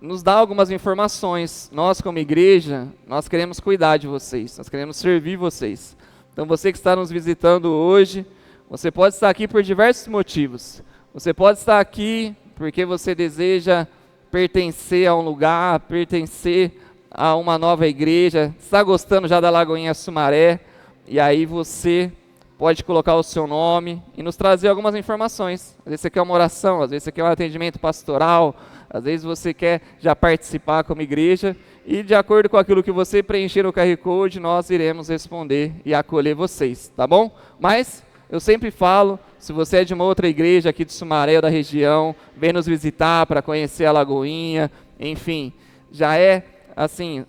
nos dá algumas informações. Nós, como igreja, nós queremos cuidar de vocês, nós queremos servir vocês. Então, você que está nos visitando hoje, você pode estar aqui por diversos motivos. Você pode estar aqui porque você deseja pertencer a um lugar, pertencer a uma nova igreja, está gostando já da Lagoinha Sumaré, e aí você pode colocar o seu nome e nos trazer algumas informações. Às vezes você quer uma oração, às vezes você quer um atendimento pastoral, às vezes você quer já participar como igreja, e de acordo com aquilo que você preencher no QR Code, nós iremos responder e acolher vocês, tá bom? Mas eu sempre falo, se você é de uma outra igreja aqui de Sumaré ou da região, vem nos visitar para conhecer a Lagoinha, enfim, já é assim,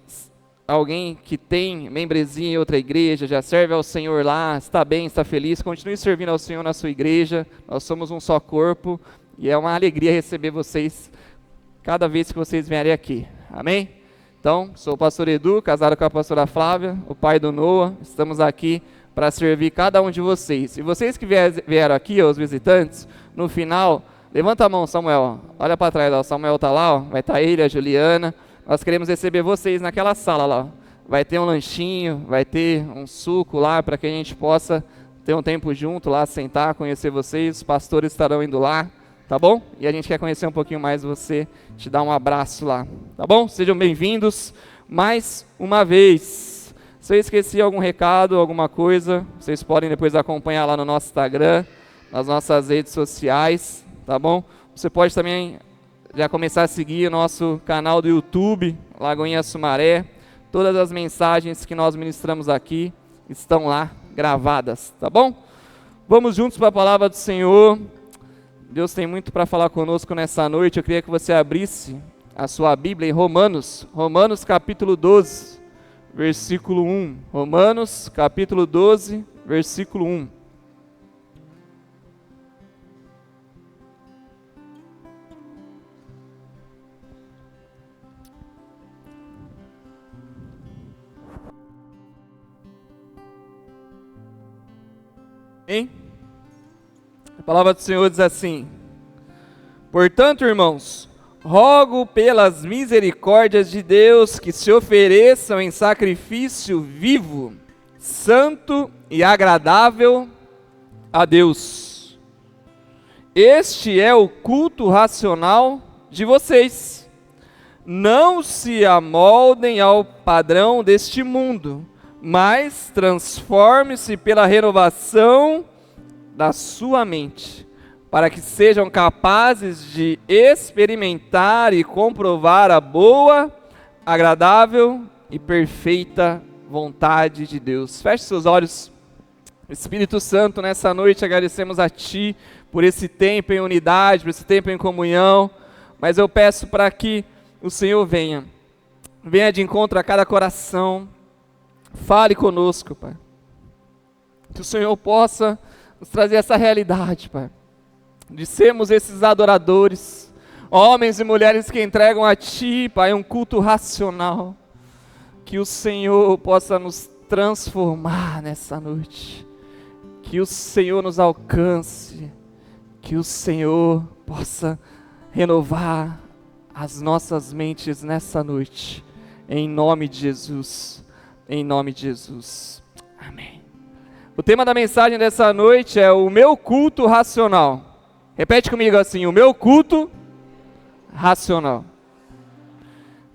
alguém que tem membresia em outra igreja, já serve ao Senhor lá, está bem, está feliz, continue servindo ao Senhor na sua igreja, nós somos um só corpo, e é uma alegria receber vocês cada vez que vocês vierem aqui, amém? Então, sou o pastor Edu, casado com a pastora Flávia, o pai do Noah, estamos aqui para servir cada um de vocês. E vocês que vieram aqui, os visitantes, no final, levanta a mão, Samuel, olha para trás, ó, o Samuel está lá, ó, vai estar ele, a Juliana. Nós queremos receber vocês naquela sala lá. Vai ter um lanchinho, vai ter um suco lá para que a gente possa ter um tempo junto lá, sentar, conhecer vocês. Os pastores estarão indo lá, tá bom? E a gente quer conhecer um pouquinho mais você, te dar um abraço lá, tá bom? Sejam bem-vindos mais uma vez. Se eu esqueci algum recado, alguma coisa, vocês podem depois acompanhar lá no nosso Instagram, nas nossas redes sociais, tá bom? Você pode também já começar a seguir o nosso canal do YouTube, Lagoinha Sumaré. Todas as mensagens que nós ministramos aqui estão lá gravadas, tá bom? Vamos juntos para a palavra do Senhor. Deus tem muito para falar conosco nessa noite. Eu queria que você abrisse a sua Bíblia em Romanos capítulo 12, versículo 1. Romanos capítulo 12, versículo 1. Hein? A palavra do Senhor diz assim: portanto, irmãos, rogo pelas misericórdias de Deus que se ofereçam em sacrifício vivo, santo e agradável a Deus. Este é o culto racional de vocês. Não se amoldem ao padrão deste mundo, mas transforme-se pela renovação da sua mente, para que sejam capazes de experimentar e comprovar a boa, agradável e perfeita vontade de Deus. Feche seus olhos. Espírito Santo, nessa noite agradecemos a Ti por esse tempo em unidade, por esse tempo em comunhão, mas eu peço para que o Senhor venha de encontro a cada coração. Fale conosco, Pai. Que o Senhor possa nos trazer essa realidade, Pai, de sermos esses adoradores, homens e mulheres que entregam a Ti, Pai, um culto racional. Que o Senhor possa nos transformar nessa noite. Que o Senhor nos alcance. Que o Senhor possa renovar as nossas mentes nessa noite. Em nome de Jesus. Em nome de Jesus. Amém. O tema da mensagem dessa noite é o meu culto racional. Repete comigo assim: o meu culto racional.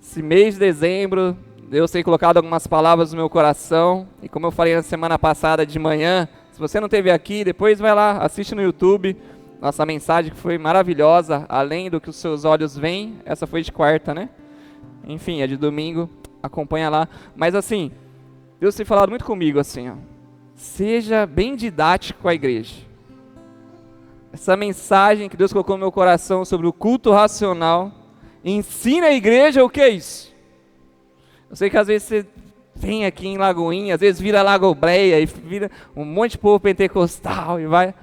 Esse mês de dezembro, Deus tem colocado algumas palavras no meu coração. E como eu falei na semana passada de manhã, se você não esteve aqui, depois vai lá, assiste no YouTube. Nossa mensagem que foi maravilhosa, além do que os seus olhos veem. Essa foi de quarta, né? Enfim, é de domingo. Acompanha lá. Mas assim, Deus tem falado muito comigo assim, ó. Seja bem didático com a igreja. Essa mensagem que Deus colocou no meu coração sobre o culto racional, ensina a igreja o que é isso. Eu sei que às vezes você vem aqui em Lagoinha, às vezes vira Lagobreia e vira um monte de povo pentecostal e vai.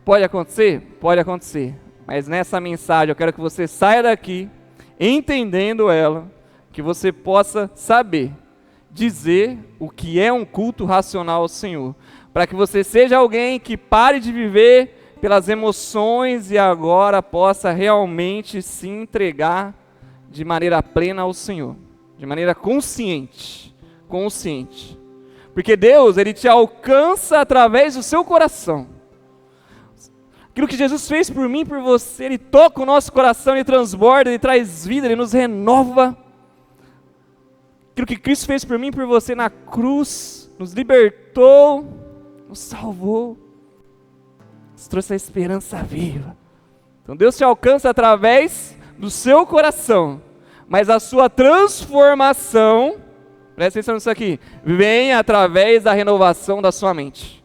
Pode acontecer? Pode acontecer. Mas nessa mensagem eu quero que você saia daqui entendendo ela, que você possa saber dizer o que é um culto racional ao Senhor, para que você seja alguém que pare de viver pelas emoções e agora possa realmente se entregar de maneira plena ao Senhor, de maneira consciente. Porque Deus, Ele te alcança através do seu coração. Aquilo que Jesus fez por mim e por você, Ele toca o nosso coração, Ele transborda, Ele traz vida, Ele nos renova. Aquilo que Cristo fez por mim e por você na cruz, nos libertou, nos salvou, nos trouxe a esperança viva. Então Deus te alcança através do seu coração, mas a sua transformação, presta atenção nisso aqui, vem através da renovação da sua mente.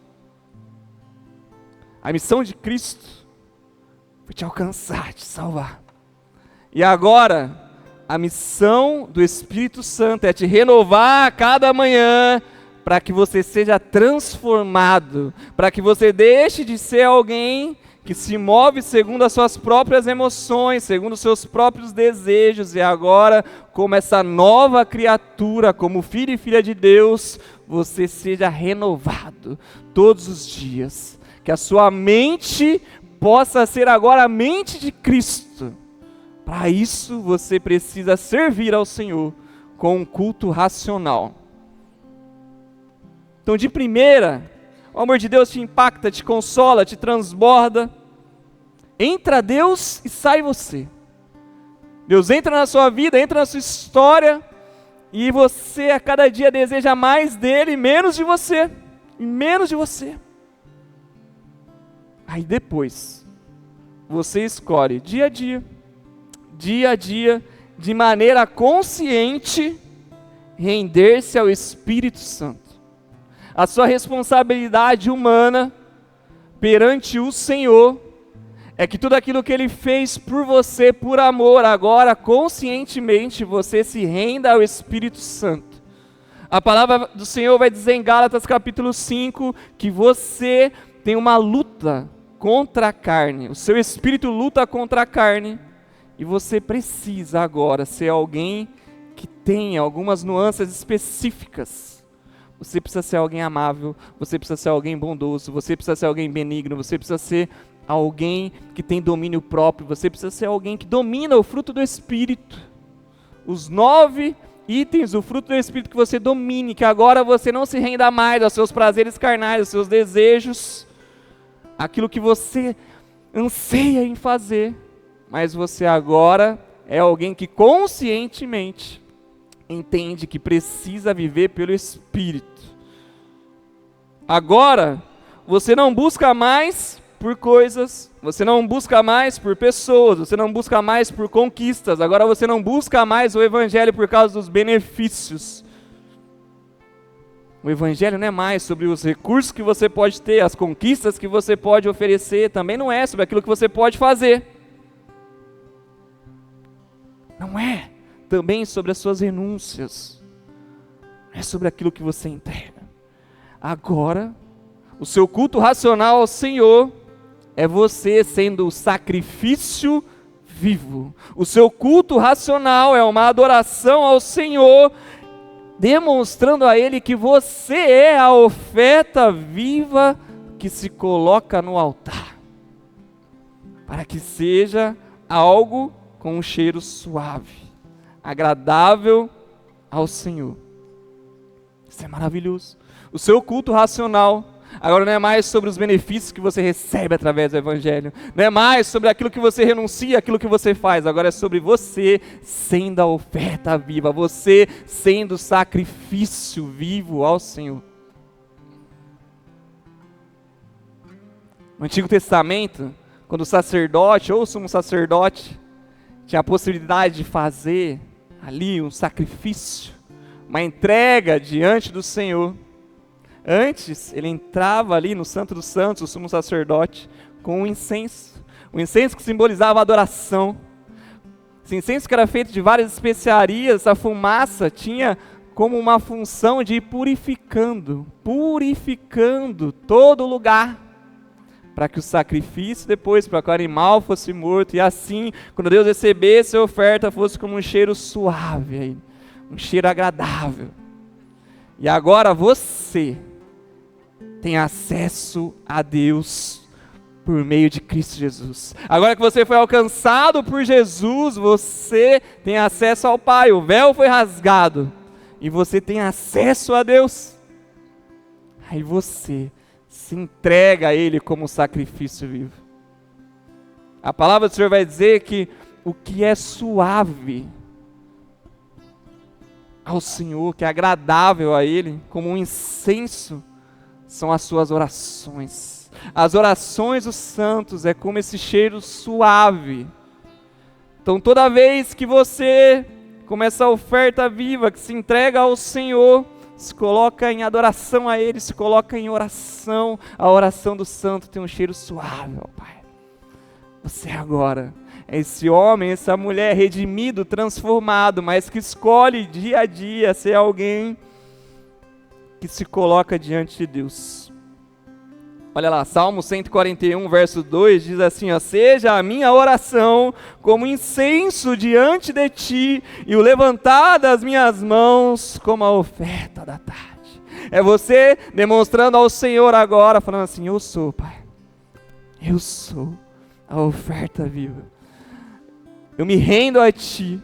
A missão de Cristo foi te alcançar, te salvar. E agora, a missão do Espírito Santo é te renovar a cada manhã, para que você seja transformado, para que você deixe de ser alguém que se move segundo as suas próprias emoções, segundo os seus próprios desejos, e agora, como essa nova criatura, como filho e filha de Deus, você seja renovado todos os dias, que a sua mente possa ser agora a mente de Cristo. Para isso, você precisa servir ao Senhor com um culto racional. Então, de primeira, o amor de Deus te impacta, te consola, te transborda. Entra Deus e sai você. Deus entra na sua vida, entra na sua história, e você a cada dia deseja mais dele, menos de você. E menos de você. Aí depois, você escolhe dia a dia, de maneira consciente, render-se ao Espírito Santo. A sua responsabilidade humana perante o Senhor é que tudo aquilo que Ele fez por você, por amor, agora conscientemente você se renda ao Espírito Santo. A palavra do Senhor vai dizer em Gálatas capítulo 5 que você tem uma luta contra a carne, o seu espírito luta contra a carne, e você precisa agora ser alguém que tenha algumas nuances específicas. Você precisa ser alguém amável, você precisa ser alguém bondoso, você precisa ser alguém benigno, você precisa ser alguém que tem domínio próprio, você precisa ser alguém que domina o fruto do Espírito. Os 9 itens do fruto do Espírito que você domine, que agora você não se renda mais aos seus prazeres carnais, aos seus desejos, aquilo que você anseia em fazer, mas você agora é alguém que conscientemente entende que precisa viver pelo Espírito. Agora, você não busca mais por coisas, você não busca mais por pessoas, você não busca mais por conquistas, agora você não busca mais o Evangelho por causa dos benefícios. O Evangelho não é mais sobre os recursos que você pode ter, as conquistas que você pode oferecer, também não é sobre aquilo que você pode fazer. Não é também sobre as suas renúncias, é sobre aquilo que você entrega. Agora, o seu culto racional ao Senhor é você sendo o sacrifício vivo. O seu culto racional é uma adoração ao Senhor, demonstrando a Ele que você é a oferta viva que se coloca no altar, para que seja algo com um cheiro suave, agradável ao Senhor. Isso é maravilhoso. O seu culto racional agora não é mais sobre os benefícios que você recebe através do Evangelho, não é mais sobre aquilo que você renuncia, aquilo que você faz, agora é sobre você sendo a oferta viva, você sendo o sacrifício vivo ao Senhor. No Antigo Testamento, quando o sacerdote ou o sumo sacerdote tinha a possibilidade de fazer ali um sacrifício, uma entrega diante do Senhor, antes ele entrava ali no Santo dos Santos, o sumo sacerdote, com um incenso. O incenso que simbolizava a adoração. Esse incenso que era feito de várias especiarias, a fumaça tinha como uma função de ir purificando todo o lugar, para que o sacrifício depois, para que o animal fosse morto, e assim, quando Deus recebesse a oferta, fosse como um cheiro suave, um cheiro agradável. E agora você tem acesso a Deus por meio de Cristo Jesus. Agora que você foi alcançado por Jesus, você tem acesso ao Pai. O véu foi rasgado e você tem acesso a Deus. Aí você se entrega a Ele como sacrifício vivo. A palavra do Senhor vai dizer que o que é suave ao Senhor, que é agradável a Ele, como um incenso, são as suas orações. As orações dos santos é como esse cheiro suave. Então toda vez que você, como essa oferta viva, que se entrega ao Senhor, se coloca em adoração a Ele, se coloca em oração, a oração do santo tem um cheiro suave, ó Pai. Você agora é esse homem, essa mulher redimido, transformado, mas que escolhe dia a dia ser alguém que se coloca diante de Deus. Olha lá, Salmo 141, verso 2, diz assim, ó, seja a minha oração como incenso diante de ti, e o levantar das minhas mãos como a oferta da tarde. É você demonstrando ao Senhor agora, falando assim, eu sou, Pai, eu sou a oferta viva. Eu me rendo a ti.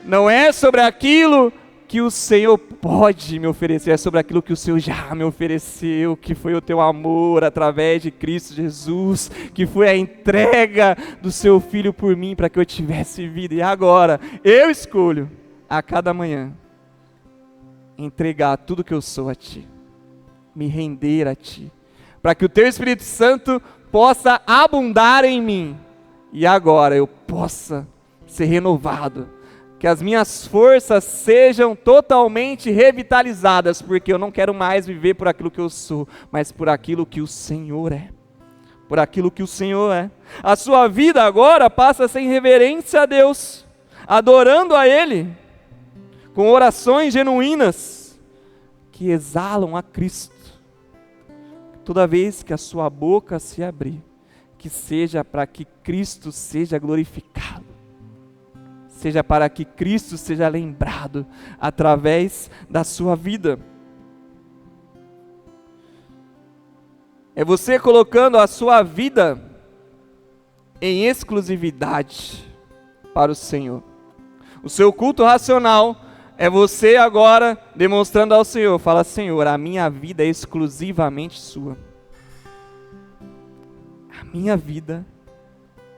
Não é sobre aquilo que o Senhor pode me oferecer, é sobre aquilo que o Senhor já me ofereceu, que foi o teu amor através de Cristo Jesus, que foi a entrega do seu Filho por mim, para que eu tivesse vida. E agora, eu escolho, a cada manhã, entregar tudo que eu sou a ti, me render a ti, para que o teu Espírito Santo possa abundar em mim, e agora eu possa ser renovado, que as minhas forças sejam totalmente revitalizadas, porque eu não quero mais viver por aquilo que eu sou, mas por aquilo que o Senhor é. Por aquilo que o Senhor é. A sua vida agora passa a ser em reverência a Deus, adorando a Ele, com orações genuínas, que exalam a Cristo. Toda vez que a sua boca se abrir, que seja para que Cristo seja glorificado, seja para que Cristo seja lembrado através da sua vida. É você colocando a sua vida em exclusividade para o Senhor. O seu culto racional é você agora demonstrando ao Senhor, fala, Senhor, a minha vida é exclusivamente sua. A minha vida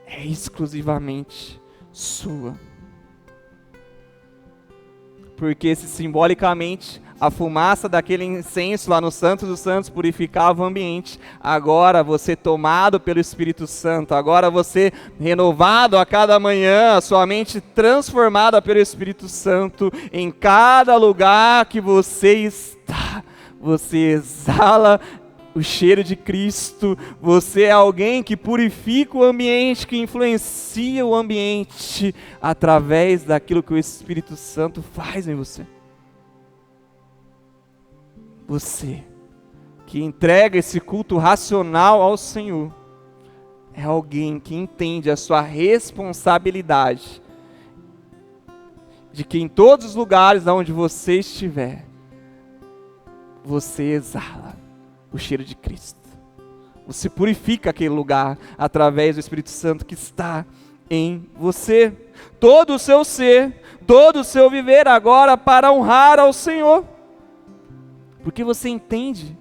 é exclusivamente sua. Porque se simbolicamente a fumaça daquele incenso lá no Santo dos Santos purificava o ambiente, agora você tomado pelo Espírito Santo, agora você renovado a cada manhã, a sua mente transformada pelo Espírito Santo, em cada lugar que você está, você exala o cheiro de Cristo, você é alguém que purifica o ambiente, que influencia o ambiente através daquilo que o Espírito Santo faz em você. Você que entrega esse culto racional ao Senhor, é alguém que entende a sua responsabilidade, de que em todos os lugares onde você estiver, você exala o cheiro de Cristo. Você purifica aquele lugar através do Espírito Santo que está em você. Todo o seu ser, todo o seu viver agora para honrar ao Senhor. Porque você entende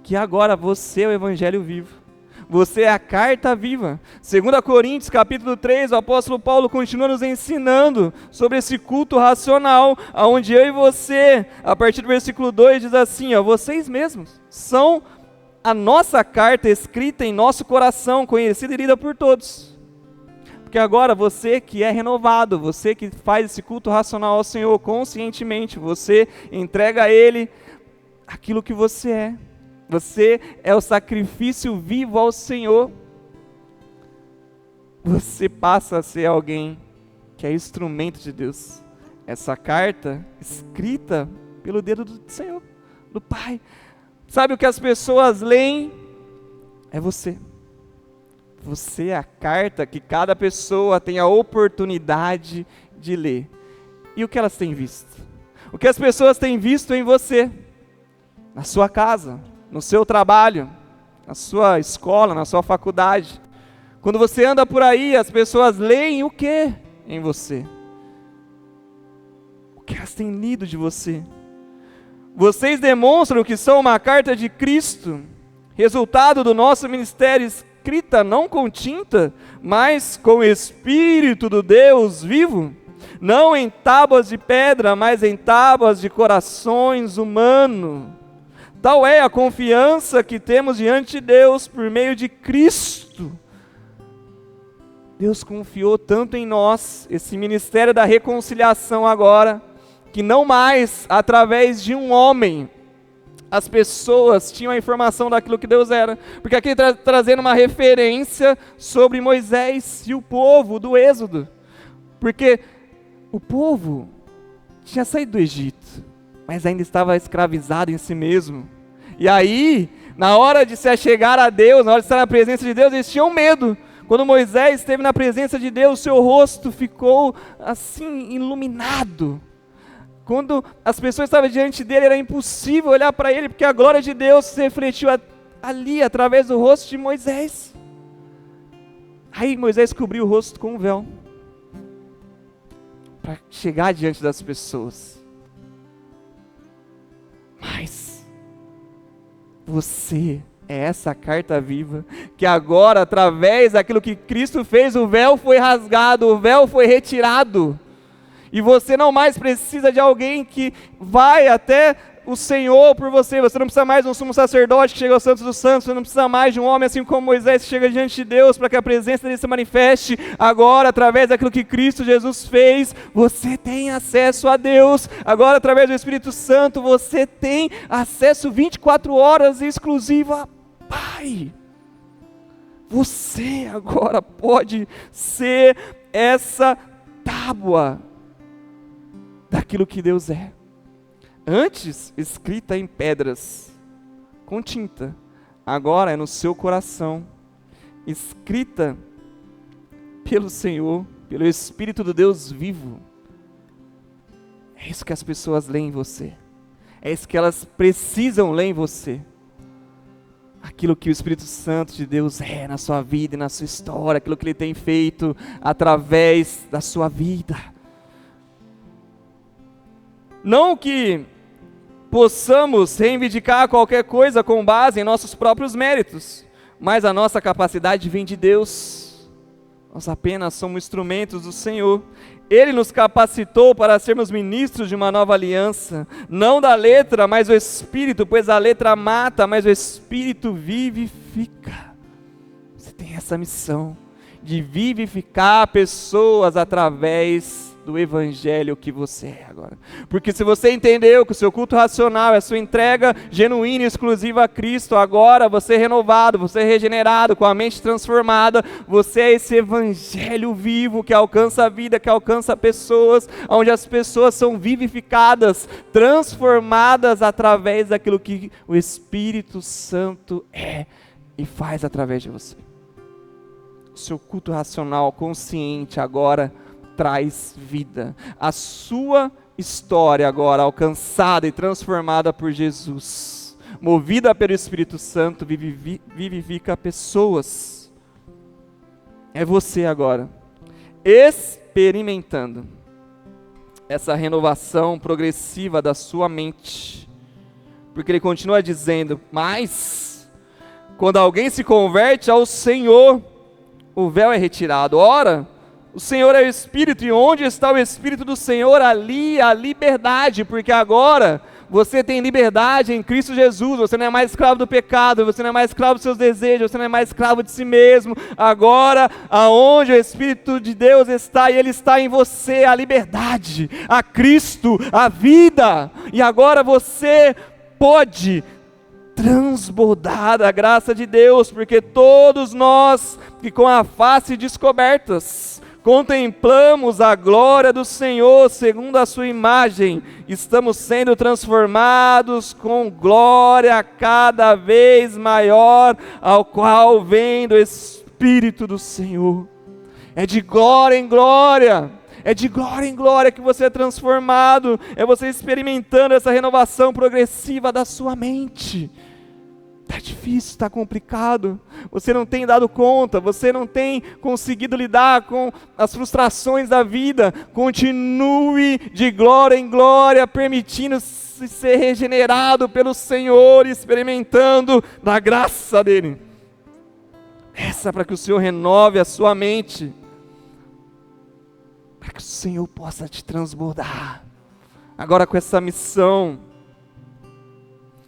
que agora você é o Evangelho vivo. Você é a carta viva. 2 Coríntios capítulo 3, o apóstolo Paulo continua nos ensinando sobre esse culto racional, onde eu e você, a partir do versículo 2, diz assim, ó, vocês mesmos são a nossa carta escrita em nosso coração, conhecida e lida por todos. Porque agora você que é renovado, você que faz esse culto racional ao Senhor conscientemente, você entrega a Ele aquilo que você é. Você é o sacrifício vivo ao Senhor. Você passa a ser alguém que é instrumento de Deus. Essa carta escrita pelo dedo do Senhor, do Pai. Sabe o que as pessoas leem? É você. Você é a carta que cada pessoa tem a oportunidade de ler. E o que elas têm visto? O que as pessoas têm visto em você? Na sua casa, no seu trabalho, na sua escola, na sua faculdade. Quando você anda por aí, as pessoas leem o que em você? O que elas têm lido de você? Vocês demonstram que são uma carta de Cristo, resultado do nosso ministério, escrita não com tinta, mas com o Espírito do Deus vivo, não em tábuas de pedra, mas em tábuas de corações humanos. Tal é a confiança que temos diante de Deus por meio de Cristo. Deus confiou tanto em nós, esse ministério da reconciliação agora, que não mais através de um homem as pessoas tinham a informação daquilo que Deus era. Porque aqui trazendo uma referência sobre Moisés e o povo do Êxodo. Porque o povo tinha saído do Egito, mas ainda estava escravizado em si mesmo. E aí, na hora de se achegar a Deus, na hora de estar na presença de Deus, eles tinham medo. Quando Moisés esteve na presença de Deus, seu rosto ficou assim, iluminado. Quando as pessoas estavam diante dele, era impossível olhar para ele, porque a glória de Deus se refletiu ali, através do rosto de Moisés. Aí Moisés cobriu o rosto com um véu, para chegar diante das pessoas. Mas você é essa carta viva, que agora, através daquilo que Cristo fez, o véu foi rasgado, o véu foi retirado. E você não mais precisa de alguém que vai até o Senhor por você. Você não precisa mais de um sumo sacerdote que chega aos santos dos santos. Você não precisa mais de um homem assim como Moisés que chega diante de Deus para que a presença dele se manifeste. Agora, através daquilo que Cristo Jesus fez, você tem acesso a Deus. Agora, através do Espírito Santo, você tem acesso 24 horas exclusivo a Pai. Você agora pode ser essa tábua daquilo que Deus é. Antes, escrita em pedras, com tinta. Agora é no seu coração, escrita pelo Senhor, pelo Espírito do Deus vivo. É isso que as pessoas leem em você. É isso que elas precisam ler em você. Aquilo que o Espírito Santo de Deus é na sua vida e na sua história, aquilo que Ele tem feito através da sua vida. Não que possamos reivindicar qualquer coisa com base em nossos próprios méritos, mas a nossa capacidade vem de Deus. Nós apenas somos instrumentos do Senhor. Ele nos capacitou para sermos ministros de uma nova aliança, não da letra, mas do Espírito, pois a letra mata, mas o Espírito vivifica. Você tem essa missão de vivificar pessoas através do Evangelho que você é agora. Porque se você entendeu que o seu culto racional é a sua entrega genuína e exclusiva a Cristo, agora você é renovado, você é regenerado, com a mente transformada, você é esse Evangelho vivo que alcança a vida, que alcança pessoas, onde as pessoas são vivificadas, transformadas através daquilo que o Espírito Santo é e faz através de você. O seu culto racional consciente agora traz vida. A sua história agora alcançada e transformada por Jesus, movida pelo Espírito Santo, vivifica pessoas. É você agora, experimentando essa renovação progressiva da sua mente. Porque ele continua dizendo, mas quando alguém se converte ao Senhor, o véu é retirado. Ora, o Senhor é o Espírito, e onde está o Espírito do Senhor, ali a liberdade, porque agora você tem liberdade em Cristo Jesus, você não é mais escravo do pecado, você não é mais escravo dos seus desejos, você não é mais escravo de si mesmo. Agora, aonde o Espírito de Deus está, e Ele está em você, a liberdade, a Cristo, a vida, e agora você pode transbordar da graça de Deus, porque todos nós que com a face descobertas, contemplamos a glória do Senhor segundo a sua imagem, estamos sendo transformados com glória cada vez maior, ao qual vem do Espírito do Senhor. É de glória em glória, é de glória em glória que você é transformado, é você experimentando essa renovação progressiva da sua mente. Está difícil, está complicado, você não tem dado conta, você não tem conseguido lidar com as frustrações da vida. Continue de glória em glória, permitindo-se ser regenerado pelo Senhor, experimentando da graça dEle. Peça para que o Senhor renove a sua mente, para que o Senhor possa te transbordar, agora com essa missão.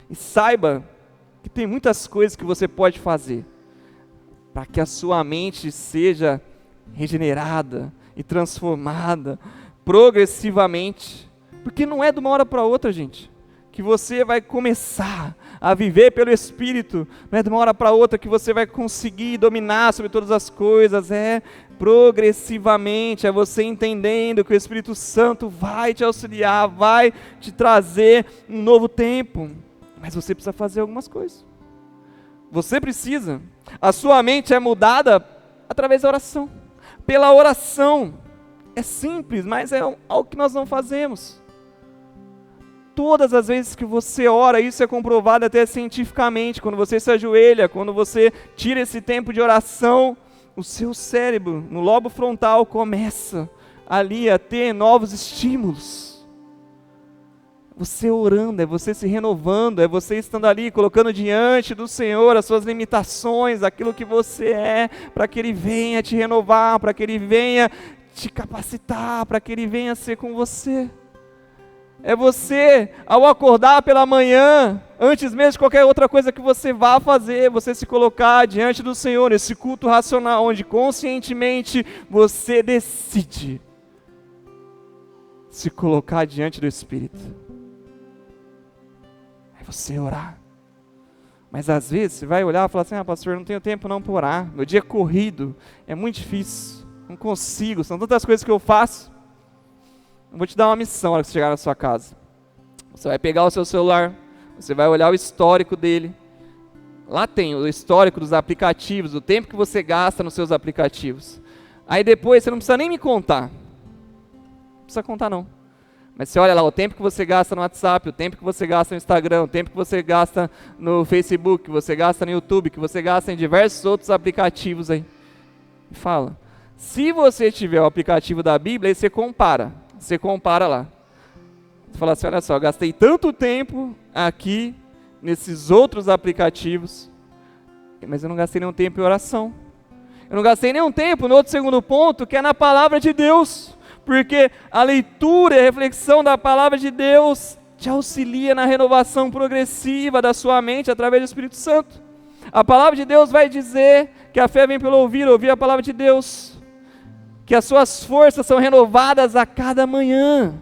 E saiba que tem muitas coisas que você pode fazer para que a sua mente seja regenerada e transformada progressivamente, porque não é de uma hora para outra, gente, que você vai começar a viver pelo Espírito, não é de uma hora para outra que você vai conseguir dominar sobre todas as coisas, é progressivamente, é você entendendo que o Espírito Santo vai te auxiliar, vai te trazer um novo tempo. Mas você precisa fazer algumas coisas. Você precisa. A sua mente é mudada através da oração. Pela oração. É simples, mas é algo que nós não fazemos. Todas as vezes que você ora, isso é comprovado até cientificamente. Quando você se ajoelha, quando você tira esse tempo de oração, o seu cérebro, no lobo frontal, começa ali a ter novos estímulos. Você orando, é você se renovando, é você estando ali, colocando diante do Senhor as suas limitações, aquilo que você é, para que Ele venha te renovar, para que Ele venha te capacitar, para que Ele venha ser com você. É você, ao acordar pela manhã, antes mesmo de qualquer outra coisa que você vá fazer, você se colocar diante do Senhor, esse culto racional, onde conscientemente você decide se colocar diante do Espírito. Você orar. Mas às vezes você vai olhar e falar assim: pastor, não tenho tempo não para orar, meu dia é corrido, é muito difícil, não consigo, são tantas coisas que eu faço. Eu vou te dar uma missão na hora que você chegar na sua casa. Você vai pegar o seu celular, você vai olhar o histórico dele. Lá tem o histórico dos aplicativos, o tempo que você gasta nos seus aplicativos. Aí depois você não precisa nem me contar. Não precisa contar não. Mas você olha lá o tempo que você gasta no WhatsApp, o tempo que você gasta no Instagram, o tempo que você gasta no Facebook, que você gasta no YouTube, que você gasta em diversos outros aplicativos aí. E fala, se você tiver o aplicativo da Bíblia, aí você compara lá. Você fala assim, olha só, eu gastei tanto tempo aqui, nesses outros aplicativos, mas eu não gastei nenhum tempo em oração. Eu não gastei nenhum tempo no outro segundo ponto, que é na palavra de Deus. Porque a leitura e a reflexão da palavra de Deus te auxilia na renovação progressiva da sua mente através do Espírito Santo. A palavra de Deus vai dizer que a fé vem pelo ouvir a palavra de Deus. Que as suas forças são renovadas a cada manhã,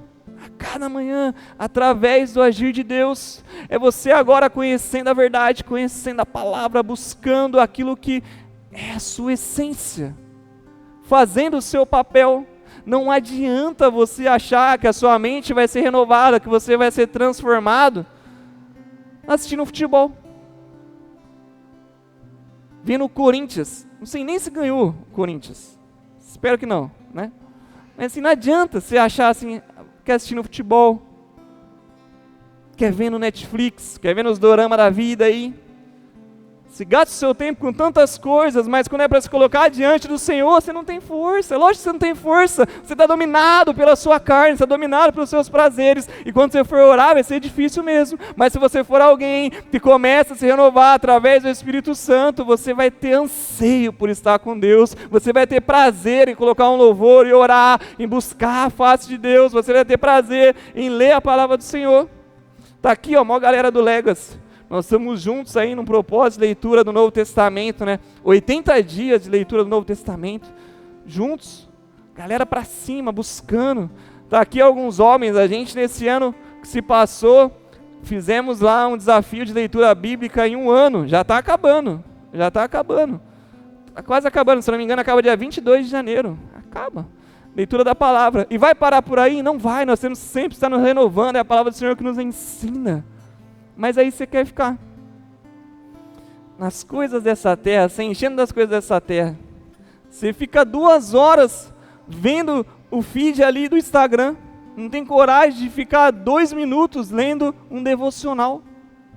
através do agir de Deus. É você agora conhecendo a verdade, conhecendo a palavra, buscando aquilo que é a sua essência, fazendo o seu papel. Não adianta você achar que a sua mente vai ser renovada, que você vai ser transformado assistindo futebol. Vendo o Corinthians, não sei nem se ganhou o Corinthians, espero que não, né? Mas assim, não adianta você achar assim, quer assistindo futebol, quer ver no Netflix, quer ver nos doramas da vida aí. Se gasta o seu tempo com tantas coisas, mas quando é para se colocar diante do Senhor, você não tem força. Lógico que você não tem força, você está dominado pela sua carne, você está dominado pelos seus prazeres, e quando você for orar vai ser difícil mesmo, mas se você for alguém que começa a se renovar através do Espírito Santo, você vai ter anseio por estar com Deus, você vai ter prazer em colocar um louvor e orar, em buscar a face de Deus, você vai ter prazer em ler a palavra do Senhor. Está aqui, ó, a maior galera do Legacy. Nós estamos juntos aí num propósito de leitura do Novo Testamento, né? 80 dias de leitura do Novo Testamento, juntos, galera para cima, buscando. Tá aqui alguns homens, a gente nesse ano que se passou, fizemos lá um desafio de leitura bíblica em um ano, já está acabando, está quase acabando, se não me engano acaba dia 22 de janeiro, acaba. Leitura da palavra, e vai parar por aí? Não vai, nós temos sempre que estar nos renovando, é a palavra do Senhor que nos ensina. Mas aí você quer ficar nas coisas dessa terra, se enchendo das coisas dessa terra. Você fica 2 horas vendo o feed ali do Instagram, não tem coragem de ficar 2 minutos lendo um devocional.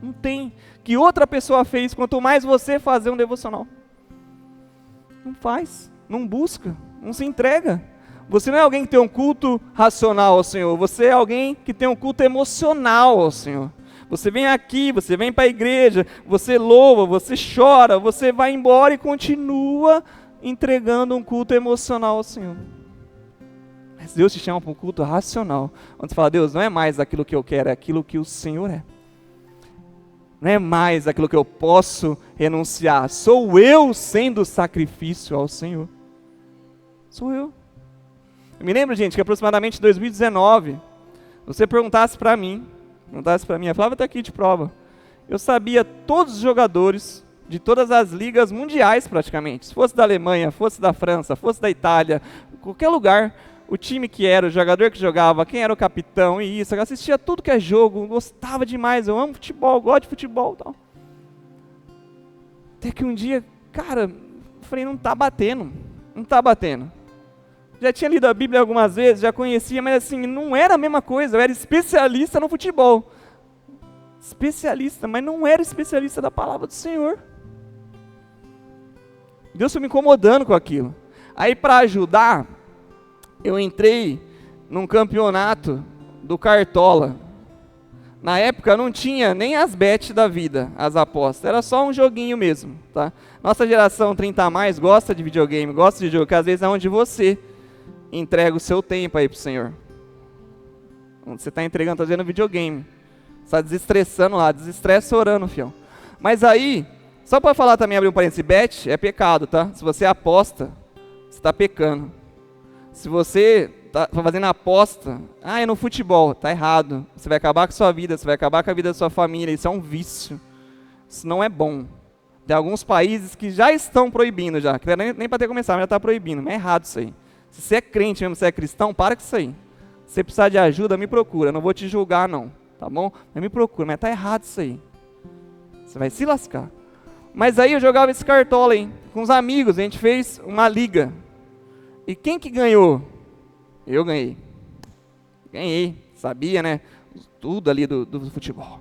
Não tem. que outra pessoa fez, quanto mais você fazer um devocional. Não faz, não busca, não se entrega. Você não é alguém que tem um culto racional ao Senhor, você é alguém que tem um culto emocional ao Senhor. Você vem aqui, você vem para a igreja, você louva, você chora, você vai embora e continua entregando um culto emocional ao Senhor. Mas Deus te chama para um culto racional, onde você fala, Deus, não é mais aquilo que eu quero, é aquilo que o Senhor é. Não é mais aquilo que eu posso renunciar, sou eu sendo sacrifício ao Senhor. Sou eu. Eu me lembro, gente, que aproximadamente em 2019, se você perguntasse para mim, a Flávia está aqui de prova, eu sabia todos os jogadores de todas as ligas mundiais praticamente, se fosse da Alemanha, fosse da França, fosse da Itália, qualquer lugar, o time que era, o jogador que jogava, quem era o capitão e isso, eu assistia tudo que é jogo, gostava demais, eu amo futebol, gosto de futebol e tal. Até que um dia, cara, eu falei, não está batendo. Já tinha lido a Bíblia algumas vezes, já conhecia, mas assim, não era a mesma coisa, eu era especialista no futebol. Especialista, mas não era especialista da palavra do Senhor. Deus foi me incomodando com aquilo. Aí para ajudar, eu entrei num campeonato do Cartola. Na época não tinha nem as bets da vida, as apostas, era só um joguinho mesmo, tá? Nossa geração 30 a mais gosta de videogame, gosta de jogo, que às vezes é onde você entrega o seu tempo aí pro Senhor. Onde você está entregando, está fazendo videogame. Você está desestressando lá, desestressa orando, fião. Mas aí, só para falar também, abrir um parênteses, bet é pecado, tá? Se você aposta, você está pecando. Se você está fazendo aposta, é no futebol, tá errado. Você vai acabar com a sua vida, você vai acabar com a vida da sua família, isso é um vício. Isso não é bom. Tem alguns países que já estão proibindo já, que nem para ter começado, mas já está proibindo, mas é errado isso aí. Se você é crente mesmo, se é cristão, para com isso aí. Se você precisar de ajuda, me procura, não vou te julgar não, tá bom? Mas me procura, mas tá errado isso aí. Você vai se lascar. Mas aí eu jogava esse cartola aí, com os amigos, a gente fez uma liga. E quem que ganhou? Eu ganhei. Ganhei, sabia, né? Tudo ali do futebol.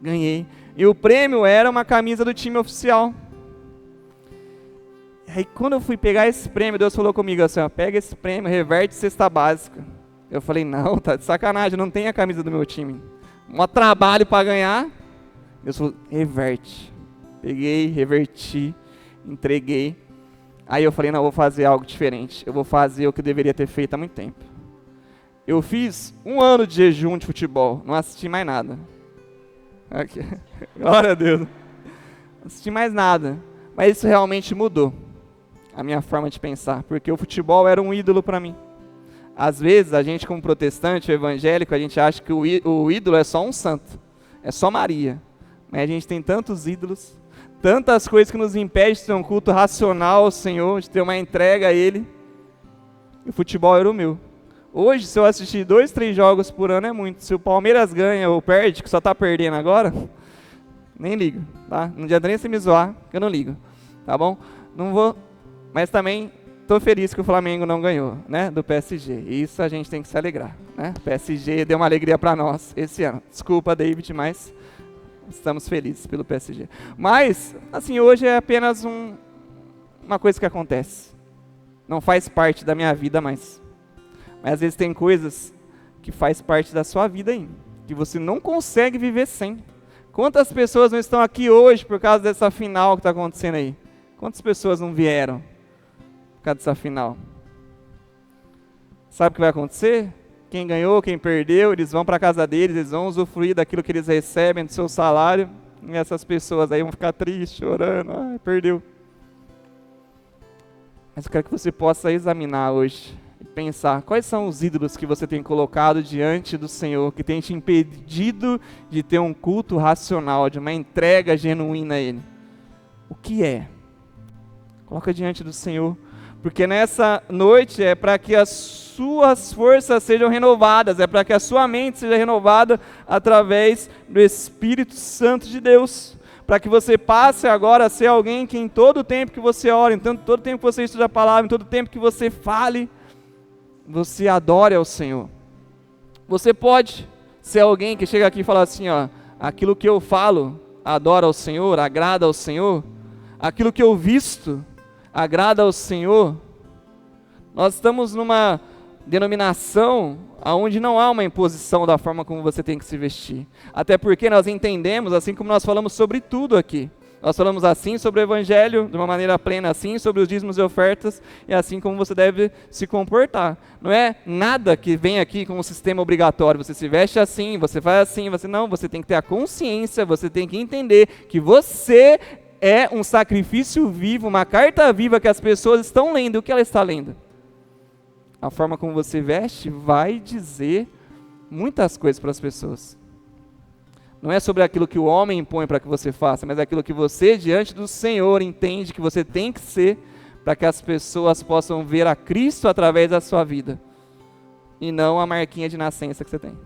Ganhei. E o prêmio era uma camisa do time oficial. Aí quando eu fui pegar esse prêmio, Deus falou comigo assim, ó, pega esse prêmio, reverte cesta básica. Eu falei, não, tá de sacanagem, não tem a camisa do meu time. Mó trabalho para ganhar. Deus falou, reverte. Peguei, reverti, entreguei. Aí eu falei, não, eu vou fazer algo diferente. Eu vou fazer o que eu deveria ter feito há muito tempo. Eu fiz 1 ano de jejum de futebol, não assisti mais nada. Aqui. Glória a Deus. Não assisti mais nada. Mas isso realmente mudou a minha forma de pensar, porque o futebol era um ídolo para mim. Às vezes, a gente como protestante, evangélico, a gente acha que o ídolo é só um santo, é só Maria. Mas a gente tem tantos ídolos, tantas coisas que nos impedem de ter um culto racional ao Senhor, de ter uma entrega a Ele. E o futebol era o meu. Hoje, se eu assistir 2, 3 jogos por ano é muito. Se o Palmeiras ganha ou perde, que só está perdendo agora, nem ligo, tá? Não adianta nem se me zoar, que eu não ligo, tá bom? Não vou, mas também estou feliz que o Flamengo não ganhou, né, do PSG. Isso a gente tem que se alegrar, né? O PSG deu uma alegria para nós esse ano. Desculpa, David, mas estamos felizes pelo PSG. Mas, assim, hoje é apenas uma coisa que acontece. Não faz parte da minha vida mais. Mas às vezes tem coisas que faz parte da sua vida aí, que você não consegue viver sem. Quantas pessoas não estão aqui hoje por causa dessa final que está acontecendo aí? Quantas pessoas não vieram por causa dessa final? Sabe o que vai acontecer? Quem ganhou, quem perdeu, eles vão para a casa deles, eles vão usufruir daquilo que eles recebem, do seu salário, e essas pessoas aí vão ficar tristes, chorando, perdeu. Mas eu quero que você possa examinar hoje e pensar, quais são os ídolos que você tem colocado diante do Senhor, que tem te impedido de ter um culto racional, de uma entrega genuína a Ele? O que é? Coloca diante do Senhor, porque nessa noite é para que as suas forças sejam renovadas, é para que a sua mente seja renovada através do Espírito Santo de Deus, para que você passe agora a ser alguém que em todo o tempo que você ora, em todo o tempo que você estuda a palavra, em todo o tempo que você fale, você adore ao Senhor. Você pode ser alguém que chega aqui e fala assim, ó, aquilo que eu falo, adora ao Senhor, agrada ao Senhor, aquilo que eu visto agrada ao Senhor. Nós estamos numa denominação onde não há uma imposição da forma como você tem que se vestir. Até porque nós entendemos, assim como nós falamos sobre tudo aqui. Nós falamos assim sobre o Evangelho, de uma maneira plena, assim sobre os dízimos e ofertas, e assim como você deve se comportar. Não é nada que vem aqui com um sistema obrigatório, você se veste assim, você faz assim, você tem que ter a consciência, você tem que entender que você é um sacrifício vivo, uma carta viva que as pessoas estão lendo. O que ela está lendo? A forma como você veste vai dizer muitas coisas para as pessoas. Não é sobre aquilo que o homem impõe para que você faça, mas aquilo que você, diante do Senhor, entende que você tem que ser, para que as pessoas possam ver a Cristo através da sua vida, e não a marquinha de nascença que você tem.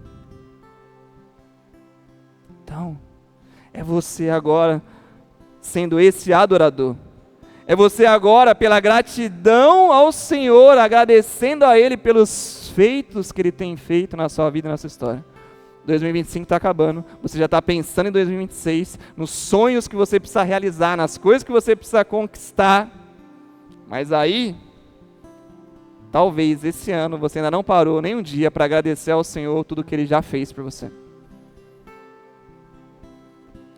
Então, é você agora sendo esse adorador. É você agora, pela gratidão ao Senhor, agradecendo a Ele pelos feitos que Ele tem feito na sua vida e na sua história. 2025 está acabando, você já está pensando em 2026, nos sonhos que você precisa realizar, nas coisas que você precisa conquistar. Mas aí, talvez esse ano você ainda não parou nem um dia para agradecer ao Senhor tudo que Ele já fez por você.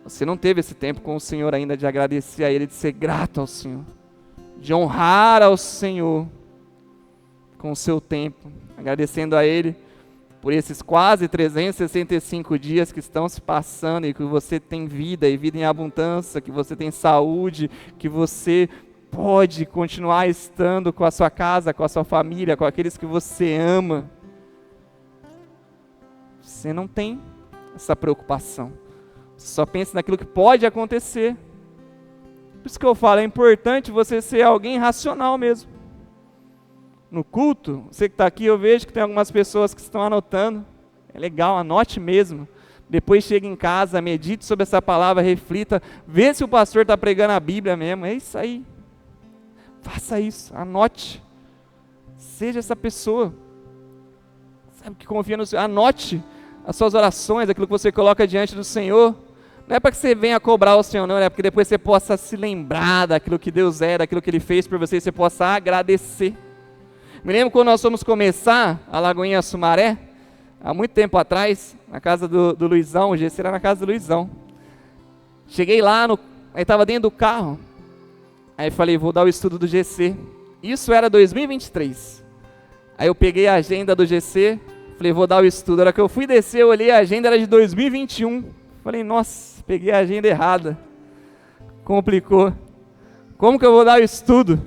Você não teve esse tempo com o Senhor ainda de agradecer a Ele, de ser grato ao Senhor, de honrar ao Senhor com o seu tempo, agradecendo a Ele por esses quase 365 dias que estão se passando e que você tem vida e vida em abundância, que você tem saúde, que você pode continuar estando com a sua casa, com a sua família, com aqueles que você ama. Você não tem essa preocupação. Você só pensa naquilo que pode acontecer. Por isso que eu falo, é importante você ser alguém racional mesmo. No culto, você que está aqui, eu vejo que tem algumas pessoas que estão anotando. É legal, anote mesmo. Depois chega em casa, medite sobre essa palavra, reflita, vê se o pastor está pregando a Bíblia mesmo. É isso aí. Faça isso, anote. Seja essa pessoa. Sabe que confia no Senhor. Anote as suas orações, aquilo que você coloca diante do Senhor. Não é para que você venha cobrar o Senhor, não, é porque depois você possa se lembrar daquilo que Deus é, daquilo que Ele fez por você, e você possa agradecer. Me lembro quando nós fomos começar a Lagoinha Sumaré, há muito tempo atrás, na casa do Luizão, o GC era na casa do Luizão. Cheguei lá, aí estava dentro do carro, aí falei, vou dar o estudo do GC. Isso era 2023. Aí eu peguei a agenda do GC, falei, vou dar o estudo. A hora que eu fui descer, eu olhei a agenda, era de 2021. Falei, nossa, peguei a agenda errada. Complicou. Como que eu vou dar o estudo?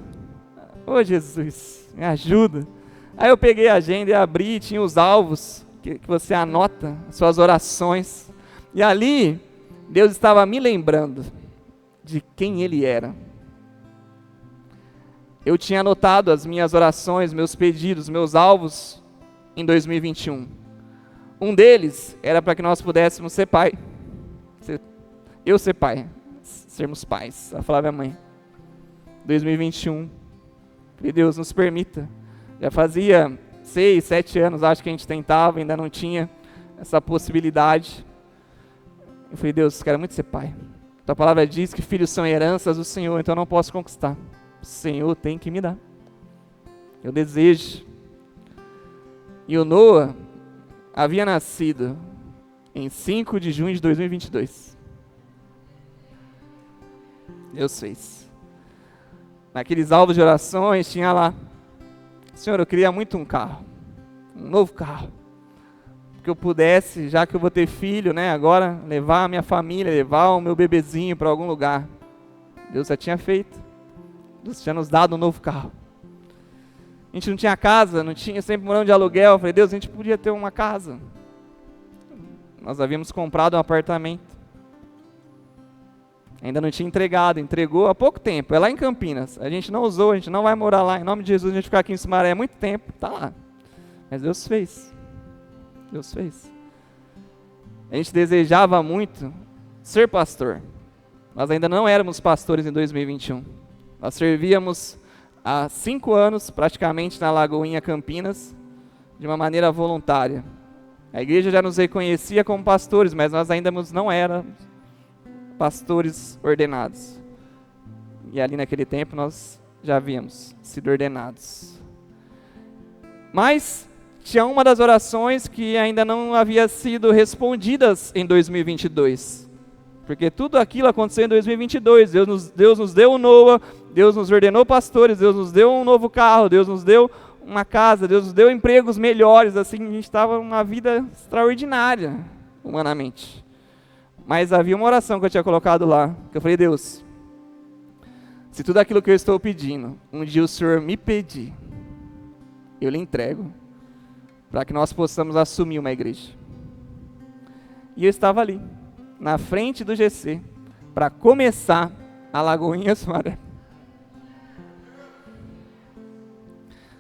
Ô Jesus, me ajuda. Aí eu peguei a agenda e abri, tinha os alvos que você anota, suas orações. E ali, Deus estava me lembrando de quem Ele era. Eu tinha anotado as minhas orações, meus pedidos, meus alvos em 2021. Um deles era para que nós pudéssemos ser pai. Eu ser pai, sermos pais, a Flávia mãe. 2021. Que Deus nos permita. Já fazia 6, 7 anos, acho que a gente tentava, ainda não tinha essa possibilidade. Eu falei, Deus, quero muito ser pai. Tua palavra diz que filhos são heranças do Senhor, então eu não posso conquistar. O Senhor tem que me dar. Eu desejo. E o Noah havia nascido em 5 de junho de 2022. Deus fez. Naqueles alvos de orações, tinha lá, Senhor, eu queria muito um carro, um novo carro, que eu pudesse, já que eu vou ter filho, né, agora, levar a minha família, levar o meu bebezinho para algum lugar. Deus já tinha feito, Deus tinha nos dado um novo carro. A gente não tinha casa, não tinha, sempre morando de aluguel. Eu falei, Deus, a gente podia ter uma casa. Nós havíamos comprado um apartamento. Ainda não tinha entregado, entregou há pouco tempo, é lá em Campinas. A gente não usou, a gente não vai morar lá. Em nome de Jesus, a gente ficar aqui em Sumaré há muito tempo, está lá. Mas Deus fez. Deus fez. A gente desejava muito ser pastor. Nós ainda não éramos pastores em 2021. Nós servíamos há 5 anos, praticamente, na Lagoinha Campinas, de uma maneira voluntária. A igreja já nos reconhecia como pastores, mas nós ainda não éramos pastores ordenados. E ali naquele tempo nós já havíamos sido ordenados. Mas tinha uma das orações que ainda não havia sido respondidas em 2022. Porque tudo aquilo aconteceu em 2022. Deus nos deu um Noah, Deus nos ordenou pastores, Deus nos deu um novo carro, Deus nos deu uma casa, Deus nos deu empregos melhores. Assim, a gente estava numa vida extraordinária, humanamente. Mas havia uma oração que eu tinha colocado lá, que eu falei: Deus, se tudo aquilo que eu estou pedindo, um dia o Senhor me pedir, eu lhe entrego, para que nós possamos assumir uma igreja. E eu estava ali, na frente do GC, para começar a Lagoinha Sumaré.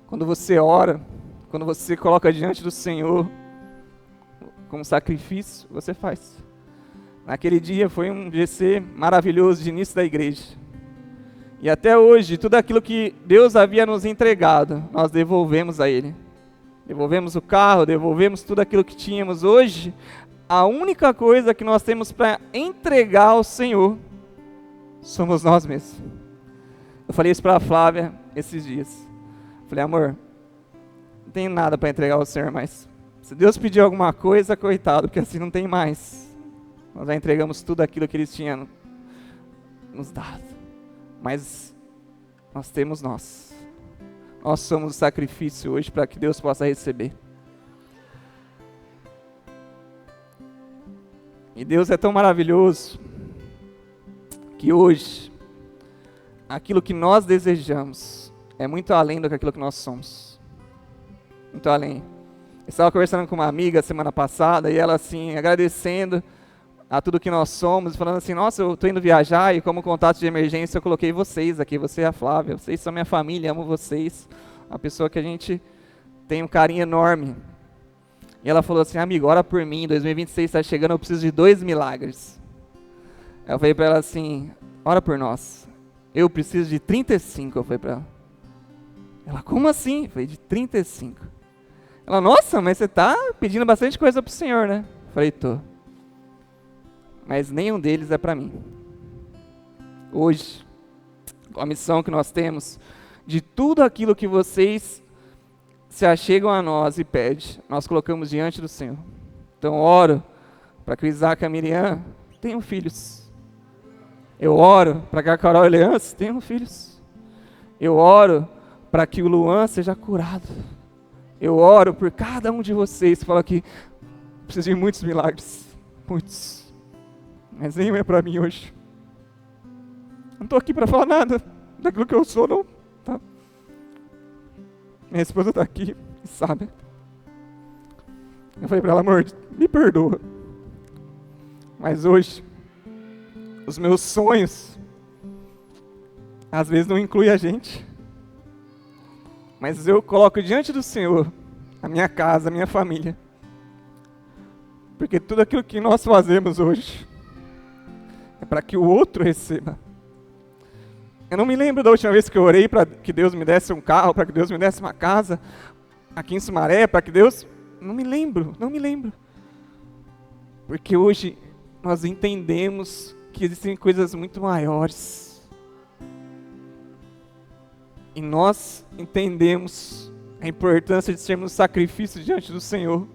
Quando você ora, quando você coloca diante do Senhor, como sacrifício, você faz. Naquele dia foi um GC maravilhoso de início da igreja. E até hoje, tudo aquilo que Deus havia nos entregado, nós devolvemos a Ele. Devolvemos o carro, devolvemos tudo aquilo que tínhamos. Hoje, a única coisa que nós temos para entregar ao Senhor somos nós mesmos. Eu falei isso para a Flávia esses dias. Falei: amor, não tenho nada para entregar ao Senhor, mas se Deus pedir alguma coisa, coitado, porque assim não tem mais. Nós já entregamos tudo aquilo que Ele tinha nos dado. Mas nós temos nós. Nós somos o sacrifício hoje para que Deus possa receber. E Deus é tão maravilhoso que hoje, aquilo que nós desejamos é muito além do que aquilo que nós somos. Muito além. Eu estava conversando com uma amiga semana passada e ela assim, agradecendo a tudo que nós somos, falando assim: nossa, eu estou indo viajar e como contato de emergência eu coloquei vocês aqui, você e a Flávia, vocês são minha família, amo vocês, uma pessoa que a gente tem um carinho enorme. E ela falou assim: amigo, ora por mim, 2026 está chegando, eu preciso de 2 milagres. Eu falei para ela assim: ora por nós, eu preciso de 35, eu falei para ela. Ela: como assim? Eu falei: de 35. Ela: nossa, mas você está pedindo bastante coisa para o Senhor, né? Eu falei: tô. Mas nenhum deles é para mim. Hoje, com a missão que nós temos, de tudo aquilo que vocês se achegam a nós e pedem, nós colocamos diante do Senhor. Então oro para que o Isaac e a Miriam tenham filhos. Eu oro para que a Carol e o Leandro tenham filhos. Eu oro para que o Luan seja curado. Eu oro por cada um de vocês que fala que precisa de muitos milagres. Muitos. Mas nenhum é para mim hoje. Não estou aqui para falar nada daquilo que eu sou, não. Tá? Minha esposa está aqui e sabe. Eu falei para ela: amor, me perdoa. Mas hoje, os meus sonhos, às vezes não incluem a gente. Mas eu coloco diante do Senhor a minha casa, a minha família. Porque tudo aquilo que nós fazemos hoje é para que o outro receba. Eu não me lembro da última vez que eu orei para que Deus me desse um carro, para que Deus me desse uma casa aqui em Sumaré, para que Deus... Não me lembro. Porque hoje nós entendemos que existem coisas muito maiores. E nós entendemos a importância de sermos sacrifício diante do Senhor.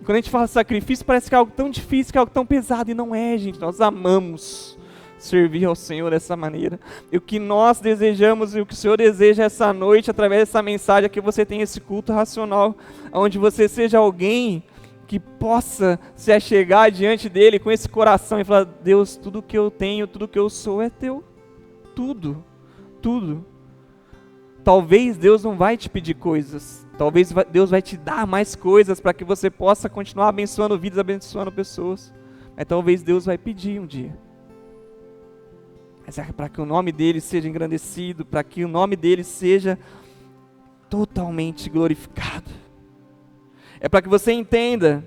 E quando a gente fala sacrifício, parece que é algo tão difícil, que é algo tão pesado. E não é, gente. Nós amamos servir ao Senhor dessa maneira. E o que nós desejamos e o que o Senhor deseja essa noite, através dessa mensagem, é que você tenha esse culto racional, onde você seja alguém que possa se achegar diante dEle com esse coração e falar: Deus, tudo que eu tenho, tudo que eu sou é Teu. Tudo. Tudo. Talvez Deus não vai te pedir coisas. Talvez Deus vai te dar mais coisas para que você possa continuar abençoando vidas, abençoando pessoas. Mas talvez Deus vai pedir um dia. Mas é para que o nome dEle seja engrandecido, para que o nome dEle seja totalmente glorificado. É para que você entenda,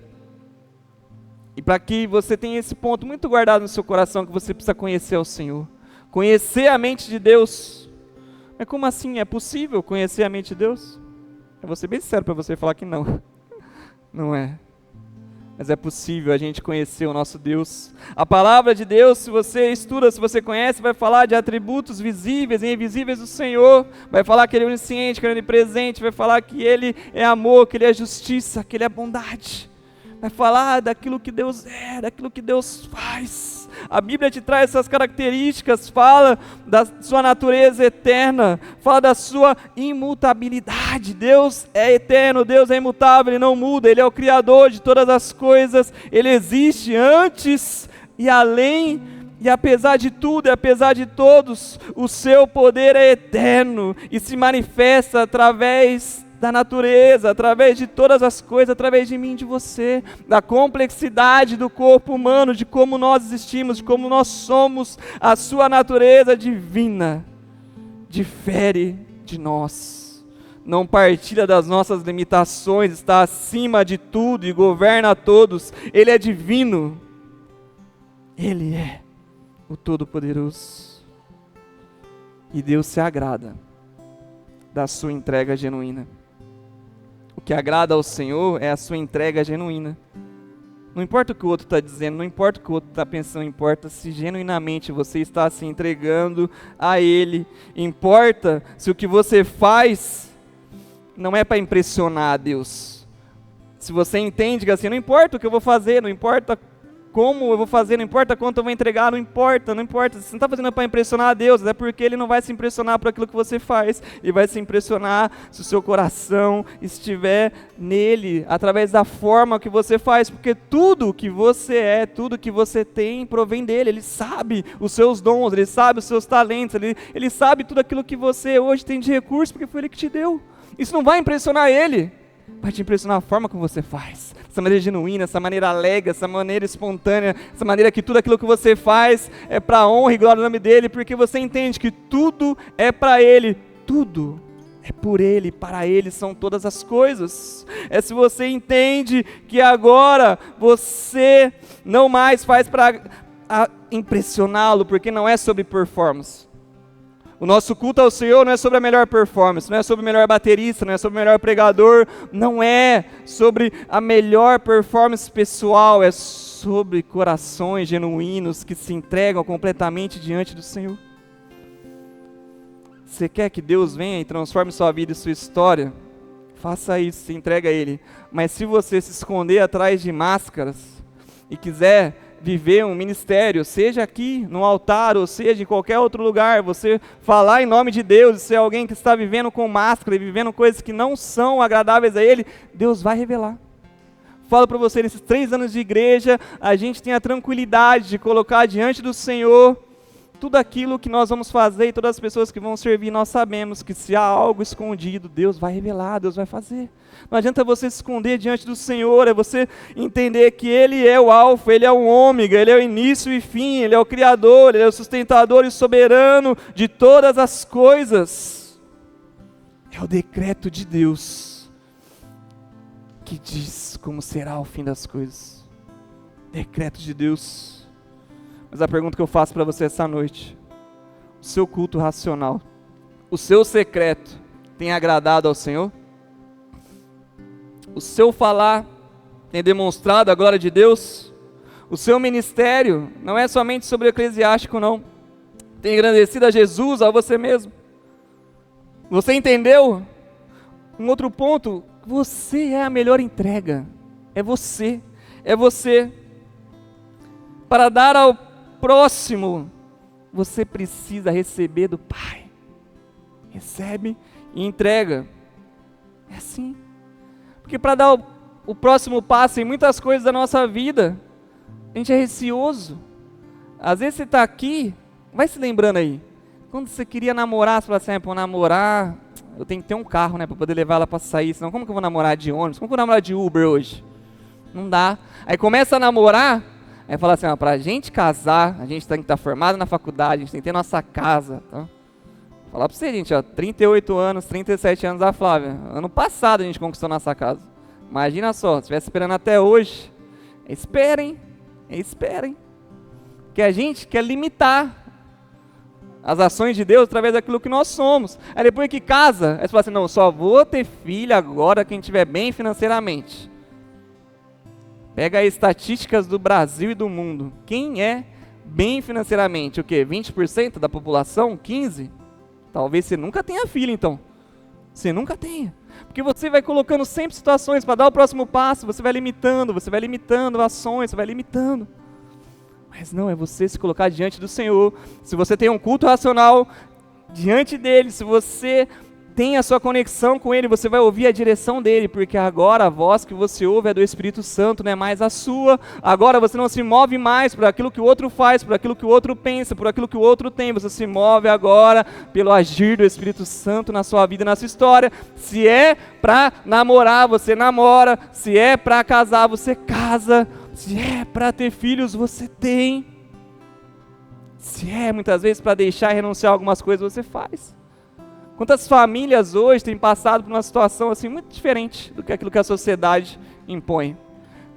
e para que você tenha esse ponto muito guardado no seu coração, que você precisa conhecer o Senhor. Conhecer a mente de Deus. Mas como assim? É possível conhecer a mente de Deus? Eu vou ser bem sincero para você falar que não. Não é. mas é possível a gente conhecer o nosso Deus. A palavra de Deus, se você estuda, se você conhece, vai falar de atributos visíveis e invisíveis do Senhor, vai falar que Ele é onisciente, que Ele é onipresente, vai falar que Ele é amor, que Ele é justiça, que Ele é bondade, vai falar daquilo que Deus é, daquilo que Deus faz. A Bíblia te traz essas características, fala da sua natureza eterna, fala da sua imutabilidade. Deus é eterno, Deus é imutável, Ele não muda, Ele é o Criador de todas as coisas, Ele existe antes e além, e apesar de tudo e apesar de todos, o seu poder é eterno e se manifesta através da natureza, através de todas as coisas, através de mim, de você, da complexidade do corpo humano, de como nós existimos, de como nós somos. A sua natureza divina difere de nós, não partilha das nossas limitações, está acima de tudo e governa a todos. Ele é divino, Ele é o Todo-Poderoso, e Deus se agrada da sua entrega genuína. O que agrada ao Senhor é a sua entrega genuína. Não importa o que o outro está dizendo, não importa o que o outro está pensando, importa se genuinamente você está se entregando a Ele. Importa se o que você faz não é para impressionar a Deus. Se você entende que assim, não importa o que eu vou fazer, não importa como eu vou fazer, não importa quanto eu vou entregar, não importa. Você não está fazendo para impressionar a Deus, é porque Ele não vai se impressionar por aquilo que você faz, Ele vai se impressionar se o seu coração estiver nele, através da forma que você faz, porque tudo que você é, tudo que você tem, provém dEle. Ele sabe os seus dons, Ele sabe os seus talentos, Ele sabe tudo aquilo que você hoje tem de recurso, porque foi Ele que te deu. Isso não vai impressionar Ele, vai te impressionar a forma como você faz, essa maneira genuína, essa maneira alegre, essa maneira espontânea, essa maneira que tudo aquilo que você faz é para a honra e glória do nome dEle, porque você entende que tudo é para Ele, tudo é por Ele, para Ele são todas as coisas. É se você entende que agora você não mais faz para impressioná-lo, porque não é sobre performance. O nosso culto ao Senhor não é sobre a melhor performance, não é sobre o melhor baterista, não é sobre o melhor pregador, não é sobre a melhor performance pessoal, é sobre corações genuínos que se entregam completamente diante do Senhor. Você quer que Deus venha e transforme sua vida e sua história? Faça isso, se entrega a Ele. Mas se você se esconder atrás de máscaras e quiser viver um ministério, seja aqui no altar, ou seja em qualquer outro lugar, você falar em nome de Deus, e ser alguém que está vivendo com máscara e vivendo coisas que não são agradáveis a Ele, Deus vai revelar. Falo para você, nesses 3 anos de igreja, a gente tem a tranquilidade de colocar diante do Senhor tudo aquilo que nós vamos fazer, e todas as pessoas que vão servir, nós sabemos que se há algo escondido, Deus vai revelar, Deus vai fazer. Não adianta você se esconder diante do Senhor, é você entender que Ele é o alfa, Ele é o ômega, Ele é o início e fim, Ele é o criador, Ele é o sustentador e soberano de todas as coisas. É o decreto de Deus que diz como será o fim das coisas. Decreto de Deus. Mas a pergunta que eu faço para você essa noite: o seu culto racional, o seu secreto tem agradado ao Senhor? O seu falar tem demonstrado a glória de Deus? O seu ministério não é somente sobre o eclesiástico, não. Tem engrandecido a Jesus, a você mesmo? Você entendeu? Um outro ponto: você é a melhor entrega. É você. É você. Para dar ao próximo, você precisa receber do Pai. Recebe e entrega. É assim. Porque para dar o próximo passo em muitas coisas da nossa vida, a gente é receoso. Às vezes você está aqui, vai se lembrando aí, quando você queria namorar, você fala assim: para namorar, eu tenho que ter um carro, né, para poder levar ela para sair, senão como que eu vou namorar de ônibus? Como que eu vou namorar de Uber hoje? Não dá. Aí começa a namorar, aí fala assim: para a gente casar, a gente tem que estar formado na faculdade, a gente tem que ter nossa casa. Tá? Vou falar para você, gente, 38 anos, 37 anos da Flávia. Ano passado a gente conquistou nossa casa. Imagina só, se estivesse esperando até hoje. Esperem. Que a gente quer limitar as ações de Deus através daquilo que nós somos. Aí depois que casa, aí você fala assim: não, só vou ter filho agora quem estiver bem financeiramente. Pega as estatísticas do Brasil e do mundo. Quem é bem financeiramente? O quê? 20% da população? 15%? Talvez você nunca tenha filho, então. Você nunca tenha. Porque você vai colocando sempre situações para dar o próximo passo, você vai limitando ações, você vai limitando. Mas não, é você se colocar diante do Senhor. Se você tem um culto racional diante dele, se você tem a sua conexão com ele, você vai ouvir a direção dele, porque agora a voz que você ouve é do Espírito Santo, não é mais a sua. Agora você não se move mais por aquilo que o outro faz, por aquilo que o outro pensa, por aquilo que o outro tem. Você se move agora pelo agir do Espírito Santo na sua vida, na sua história. Se é para namorar, você namora. Se é para casar, você casa. Se é para ter filhos, você tem. Se é muitas vezes para deixar e renunciar a algumas coisas, você faz. Quantas famílias hoje têm passado por uma situação assim muito diferente do que aquilo que a sociedade impõe.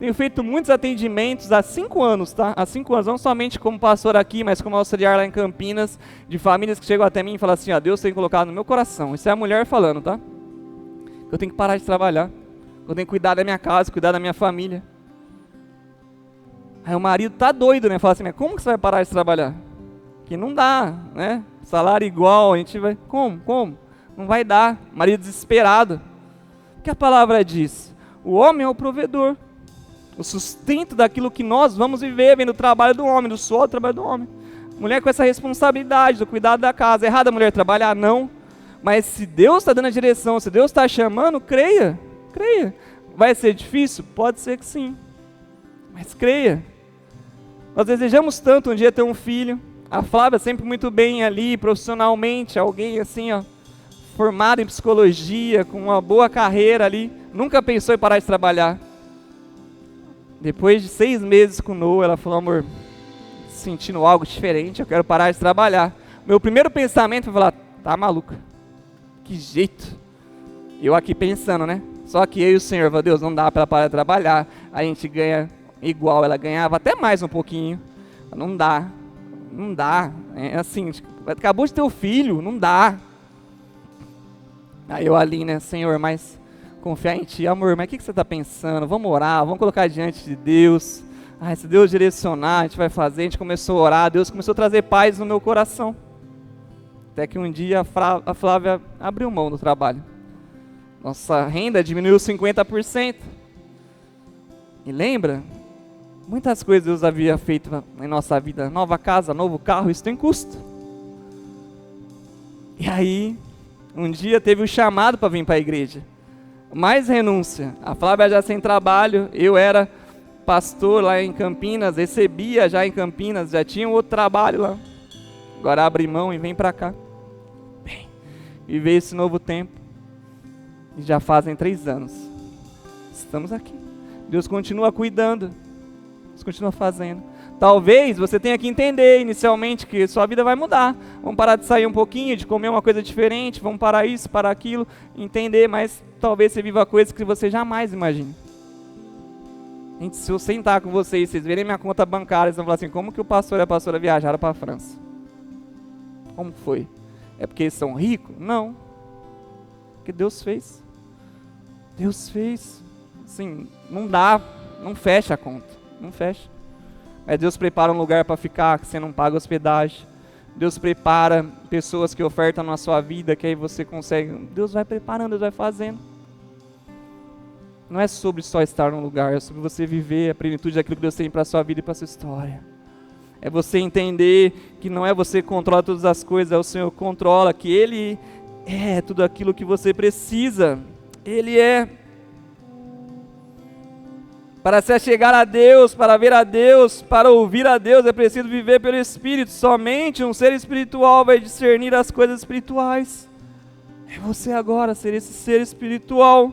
Tenho feito muitos atendimentos há 5 anos, tá? Há 5 anos, não somente como pastor aqui, mas como auxiliar lá em Campinas, de famílias que chegam até mim e falam assim, ó, Deus tem colocado no meu coração. Isso é a mulher falando, tá? Eu tenho que parar de trabalhar. Eu tenho que cuidar da minha casa, cuidar da minha família. Aí o marido tá doido, né? Fala assim, mas como que você vai parar de trabalhar? Que não dá, né? Salário igual, a gente vai... Como? Não vai dar. Marido desesperado. O que a palavra diz? O homem é o provedor. O sustento daquilo que nós vamos viver vem do trabalho do homem, do suor do trabalho do homem. Mulher com essa responsabilidade do cuidado da casa. É errado a mulher trabalhar? Não. Mas se Deus está dando a direção, se Deus está chamando, creia. Creia. Vai ser difícil? Pode ser que sim. Mas creia. Nós desejamos tanto um dia ter um filho. A Flávia sempre muito bem ali, profissionalmente, alguém assim, ó, formado em psicologia, com uma boa carreira ali, nunca pensou em parar de trabalhar. Depois de 6 meses com o Noah, ela falou, amor, sentindo algo diferente, eu quero parar de trabalhar. Meu primeiro pensamento foi falar, tá maluca, que jeito. Eu aqui pensando, né? Só que eu e o Senhor, meu Deus, não dá para ela parar de trabalhar, a gente ganha igual, ela ganhava até mais um pouquinho, não dá. Não dá, é assim, acabou de ter o filho, não dá. Aí eu ali, né, Senhor, mas confiar em Ti, amor, mas o que você está pensando? Vamos orar, vamos colocar diante de Deus. Se Deus direcionar, a gente vai fazer. A gente começou a orar, Deus começou a trazer paz no meu coração. Até que um dia a Flávia abriu mão do trabalho. Nossa renda diminuiu 50%. E lembra? Muitas coisas Deus havia feito em nossa vida. Nova casa, novo carro, isso tem custo. E aí, um dia teve o chamado para vir para a igreja. Mais renúncia. A Flávia já sem trabalho, eu era pastor lá em Campinas, recebia já em Campinas, já tinha um outro trabalho lá. Agora abre mão e vem para cá. Bem, viver esse novo tempo. E já fazem 3 anos. Estamos aqui. Deus continua cuidando. Deus continua fazendo. Talvez você tenha que entender inicialmente que sua vida vai mudar. Vamos parar de sair um pouquinho, de comer uma coisa diferente, vamos parar isso, parar aquilo, entender, mas talvez você viva coisas que você jamais imagine. Gente, se eu sentar com vocês, vocês verem minha conta bancária, vocês vão falar assim, como que o pastor e a pastora viajaram para a França? Como foi? É porque eles são ricos? Não. Porque Deus fez. Deus fez. Assim, não dá, não fecha a conta. Não fecha. Mas Deus prepara um lugar para ficar, que você não paga hospedagem. Deus prepara pessoas que ofertam na sua vida, que aí você consegue. Deus vai preparando, Deus vai fazendo. Não é sobre só estar num lugar, é sobre você viver a plenitude daquilo que Deus tem para a sua vida e para a sua história. É você entender que não é você que controla todas as coisas, é o Senhor que controla, que Ele é tudo aquilo que você precisa. Ele é. Para se achegar a Deus, para ver a Deus, para ouvir a Deus, é preciso viver pelo Espírito. Somente um ser espiritual vai discernir as coisas espirituais. É você agora ser esse ser espiritual.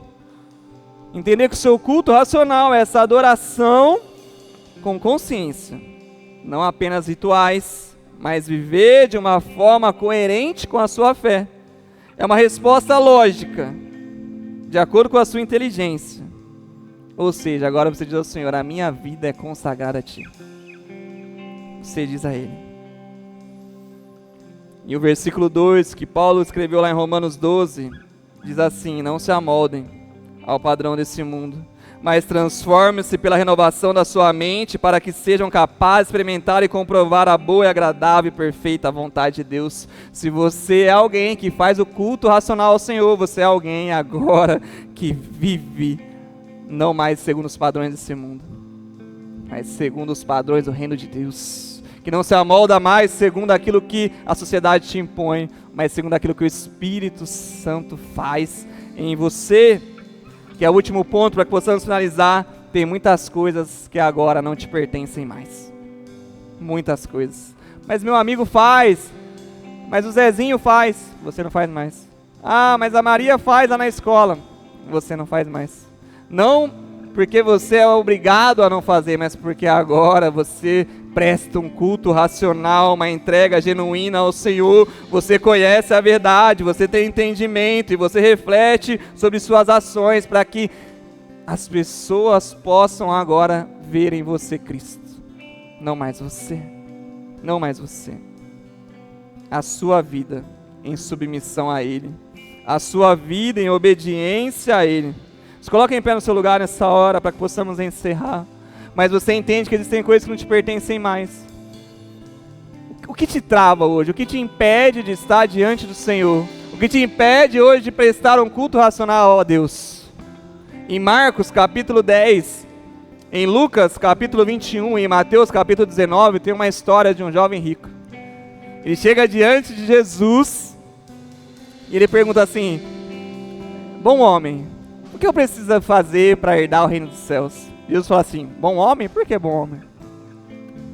Entender que o seu culto racional é essa adoração com consciência. Não apenas rituais, mas viver de uma forma coerente com a sua fé. É uma resposta lógica, de acordo com a sua inteligência. Ou seja, agora você diz ao Senhor, a minha vida é consagrada a Ti. Você diz a Ele. E o versículo 2, que Paulo escreveu lá em Romanos 12, diz assim, não se amoldem ao padrão desse mundo, mas transforme-se pela renovação da sua mente, para que sejam capazes de experimentar e comprovar a boa e agradável e perfeita vontade de Deus. Se você é alguém que faz o culto racional ao Senhor, você é alguém agora que vive não mais segundo os padrões desse mundo, mas segundo os padrões do reino de Deus, que não se amolda mais segundo aquilo que a sociedade te impõe, mas segundo aquilo que o Espírito Santo faz em você. Que é o último ponto para que possamos finalizar. Tem muitas coisas que agora não te pertencem mais. Muitas coisas. Mas meu amigo faz. Mas o Zezinho faz. Você não faz mais. Ah, mas a Maria faz lá na escola. Você não faz mais. Não porque você é obrigado a não fazer, mas porque agora você presta um culto racional, uma entrega genuína ao Senhor. Você conhece a verdade, você tem entendimento e você reflete sobre suas ações para que as pessoas possam agora ver em você Cristo. Não mais você. Não mais você. A sua vida em submissão a Ele. A sua vida em obediência a Ele. Se coloque em pé no seu lugar nessa hora para que possamos encerrar. Mas você entende que existem coisas que não te pertencem mais. O que te trava hoje? O que te impede de estar diante do Senhor? O que te impede hoje de prestar um culto racional a Deus? Em Marcos capítulo 10, em Lucas capítulo 21 e em Mateus capítulo 19, tem uma história de um jovem rico. Ele chega diante de Jesus e ele pergunta assim: bom homem, o que eu preciso fazer para herdar o reino dos céus? Jesus fala assim: bom homem? Por que bom homem?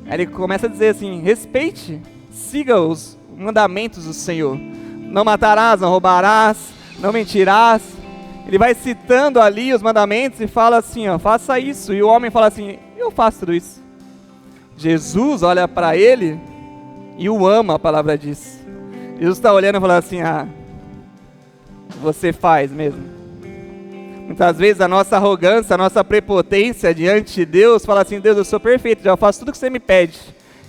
Aí ele começa a dizer assim: respeite, siga os mandamentos do Senhor. Não matarás, não roubarás, não mentirás. Ele vai citando ali os mandamentos e fala assim, ó, faça isso. E o homem fala assim: eu faço tudo isso. Jesus olha para ele e o ama, a palavra diz. Jesus está olhando e fala assim: ah, você faz mesmo. Muitas vezes a nossa arrogância, a nossa prepotência diante de Deus, fala assim: Deus, eu sou perfeito, já faço tudo que você me pede.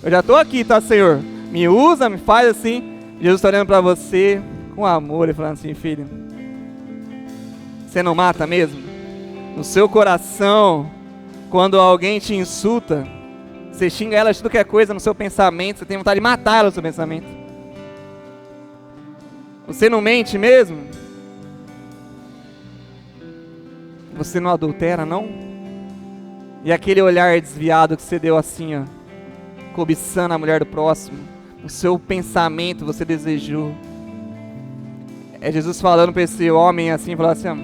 Eu já estou aqui, tá, Senhor? Me usa, me faz assim. Jesus está olhando para você com amor e falando assim: filho, você não mata mesmo? No seu coração, quando alguém te insulta, você xinga ela de tudo que é coisa no seu pensamento, você tem vontade de matar ela no seu pensamento. Você não mente mesmo? Você não adultera, não? E aquele olhar desviado que você deu assim, ó, cobiçando a mulher do próximo, no seu pensamento você desejou. É Jesus falando para esse homem assim, falando assim, ó,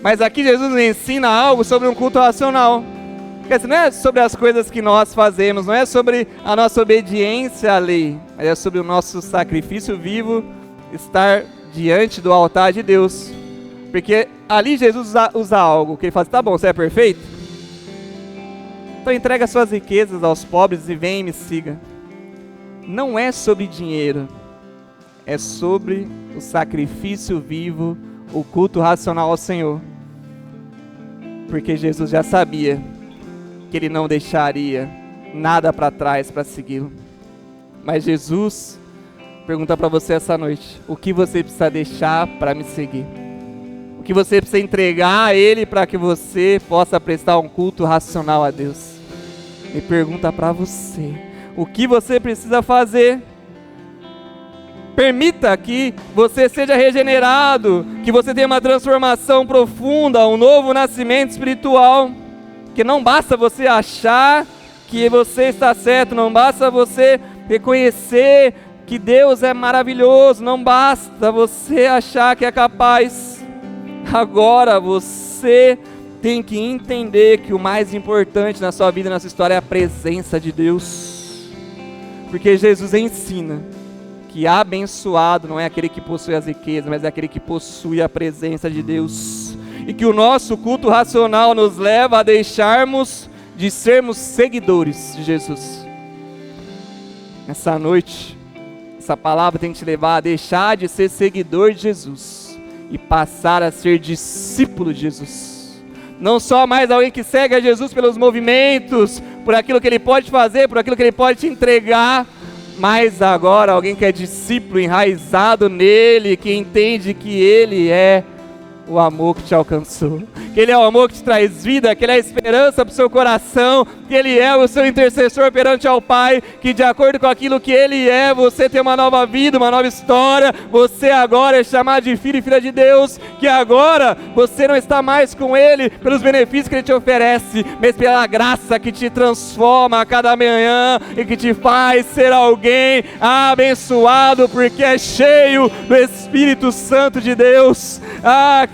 mas aqui Jesus nos ensina algo sobre um culto racional. Porque assim, não é sobre as coisas que nós fazemos, não é sobre a nossa obediência à lei, mas é sobre o nosso sacrifício vivo, estar diante do altar de Deus. Porque ali Jesus usa algo, que ele fala assim: tá bom, você é perfeito? Então entrega suas riquezas aos pobres e vem e me siga. Não é sobre dinheiro, é sobre o sacrifício vivo, o culto racional ao Senhor. Porque Jesus já sabia que ele não deixaria nada para trás para segui-lo. Mas Jesus pergunta para você essa noite: o que você precisa deixar para me seguir? O que você precisa entregar a Ele para que você possa prestar um culto racional a Deus? Ele pergunta para você: o que você precisa fazer? Permita que você seja regenerado, que você tenha uma transformação profunda, um novo nascimento espiritual. Que não basta você achar que você está certo, não basta você reconhecer que Deus é maravilhoso, não basta você achar que é capaz. Agora você tem que entender que o mais importante na sua vida e na sua história é a presença de Deus. Porque Jesus ensina que abençoado não é aquele que possui as riquezas, mas é aquele que possui a presença de Deus. E que o nosso culto racional nos leva a deixarmos de sermos seguidores de Jesus. Nessa noite, essa palavra tem que te levar a deixar de ser seguidor de Jesus e passar a ser discípulo de Jesus. Não só mais alguém que segue a Jesus pelos movimentos, por aquilo que Ele pode fazer, por aquilo que Ele pode te entregar, mas agora alguém que é discípulo, enraizado nele, que entende que Ele é o amor que te alcançou, que que Ele é o amor que te traz vida, que Ele é a esperança para o seu coração, que Ele é o seu intercessor perante ao Pai, que de acordo com aquilo que Ele é, você tem uma nova vida, uma nova história, você agora é chamado de filho e filha de Deus, que agora você não está mais com Ele pelos benefícios que Ele te oferece, mas pela graça que te transforma a cada manhã e que te faz ser alguém abençoado, porque é cheio do Espírito Santo de Deus.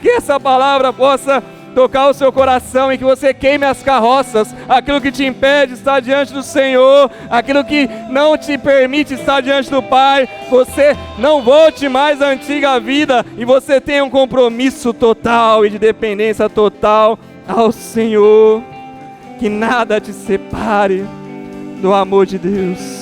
Que essa palavra possa tocar o seu coração e que você queime as carroças, aquilo que te impede de estar diante do Senhor, aquilo que não te permite estar diante do Pai. Você não volte mais à antiga vida e você tenha um compromisso total e de dependência total ao Senhor. Que nada te separe do amor de Deus.